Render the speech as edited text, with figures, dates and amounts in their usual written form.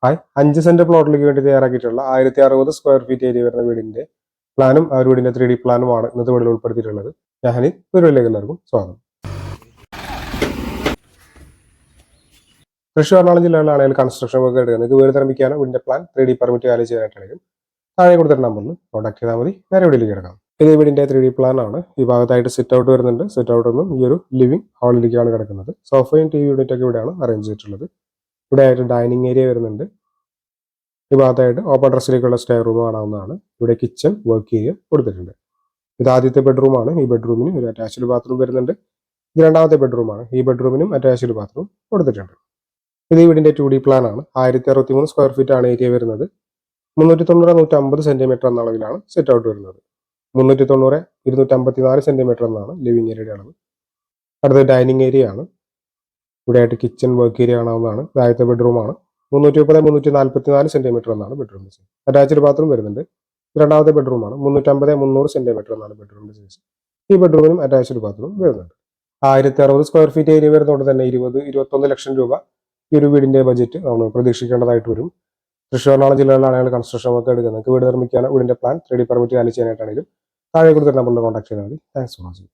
5 saint പ്ലോട്ടിലേക്ക് വേണ്ടി തയ്യാറാക്കിയിട്ടുള്ള 1060 square feet area വരുന്ന വീടിന്റെ പ്ലാനും ആ ഒരു വീടിന്റെ 3D പ്ലാനുമാണ് ഇന്നത്തെ വീഡിയോയിൽ ഉൾപ്പെടുത്തിയിട്ടുള്ളത്. ഞാനിനി വീഡിയോയിലേക്ക് എല്ലാവർക്കും സ്വാഗതം. തൃശ്ശൂർ എറണാകുളം ജില്ലകളിലാണെങ്കിൽ കൺസ്ട്രക്ഷൻ വർക്ക് എടുക്കുക. നിങ്ങൾക്ക് വീട് നിർമ്മിക്കാനോ വീടിന്റെ പ്ലാൻ 3D പെർമിറ്റ് വാല്യൂ ചെയ്യാനായിട്ടാണെങ്കിലും താഴെ കൊടുത്തിട്ട് നമ്പറിൽ കോൺടാക്ട് ചെയ്താൽ മതി. നേരെ വീട്ടിലേക്ക് കിടക്കാം. ഇത് വീടിന്റെ 3D പ്ലാൻ ആണ്. ഈ ഭാഗത്തായിട്ട് സിറ്റ് ഔട്ട് വരുന്നുണ്ട്. സിറ്റ് ഔട്ട് നിന്നും ഈ ഒരു ലിവിംഗ് ഹാളിലേക്കാണ് കിടക്കുന്നത്. സോഫയും TV യൂണിറ്റ് ഒക്കെ ഇവിടെയാണ് അറേഞ്ച് ചെയ്തിട്ടുള്ളത്. ഇവിടെ ആയിട്ട് ഡൈനിങ് ഏരിയ വരുന്നുണ്ട്. ഈ ഭാഗത്തായിട്ട് ഓപ്പൺ ഡ്രസ്സിലേക്കുള്ള സ്റ്റെയർ റൂം കാണാവുന്നതാണ്. ഇവിടെ കിച്ചൺ വർക്ക് ഏരിയ കൊടുത്തിട്ടുണ്ട്. ഇത് ആദ്യത്തെ ബെഡ്റൂമാണ്. ഈ ബെഡ്റൂമിന് ഒരു അറ്റാച്ച്ഡ് ബാത്റൂം വരുന്നുണ്ട്. ഇത് രണ്ടാമത്തെ ബെഡ്റൂമാണ്. ഈ ബെഡ്റൂമിനും അറ്റാച്ച്ഡ് ബാത്റൂം കൊടുത്തിട്ടുണ്ട്. ഇത് ഈ വീടിന്റെ 2D പ്ലാൻ ആണ്. 1063 സ്ക്വയർ ഫീറ്റ് ആണ് ഏരിയ വരുന്നത്. 390-150 സെന്റിമീറ്റർ എന്ന അളവിലാണ് സെറ്റ് ഔട്ട് വരുന്നത്. 390-254 സെന്റിമീറ്റർ എന്നാണ് ലിവിംഗ് ഏരിയയുടെ അളവ്. അടുത്ത ഡൈനിങ് ഏരിയ ആണ്. ഇവിടെ ആയിട്ട് കിച്ചൺ വർക്ക് ഏരിയ കാണാവുന്നതാണ്. ആദ്യത്തെ ബെഡ്റൂമാണ്. 330-344 സെന്റിമീറ്റർ എന്നാണ് ബെഡ്റൂം സൈസ്. അറ്റാച്ച്ഡ് ബാത്റൂം വരുന്നുണ്ട്. രണ്ടാമത്തെ ബെഡ്റൂമാണ്. 350-300 സെന്റിമീറ്റർ എന്നാണ് ബെഡ്റൂമിന്റെ സൈസ്. ഈ ബെഡ്റൂമിനും അറ്റാച്ച്ഡ് ബാത്റൂം വരുന്നുണ്ട്. 1060 സ്ക്വയർ ഫീറ്റ് ഏരിയ വരുന്നതുകൊണ്ട് തന്നെ 20-21 ലക്ഷം രൂപ ഈ ഒരു വീടിന്റെ ബജറ്റ് നമ്മൾ പ്രതീക്ഷിക്കേണ്ടതായിട്ട് വരും. തൃശ്ശൂർ എറണാകുളം ജില്ലകളിലാണെങ്കിൽ കൺസ്ട്രക്ഷൻ വർക്ക് എടുക്കുക. നിങ്ങൾക്ക് വീട് നിർമ്മിക്കാനോ വീടിന്റെ പ്ലാൻ 3D പെർമിറ്റ് വാല്യൂ ചെയ്യാനായിട്ടാണെങ്കിലും താഴെ കൊടുത്തിട്ട് നമ്പറിൽ കോൺടാക്ട് ചെയ്താൽ മതി. Thanks for watching.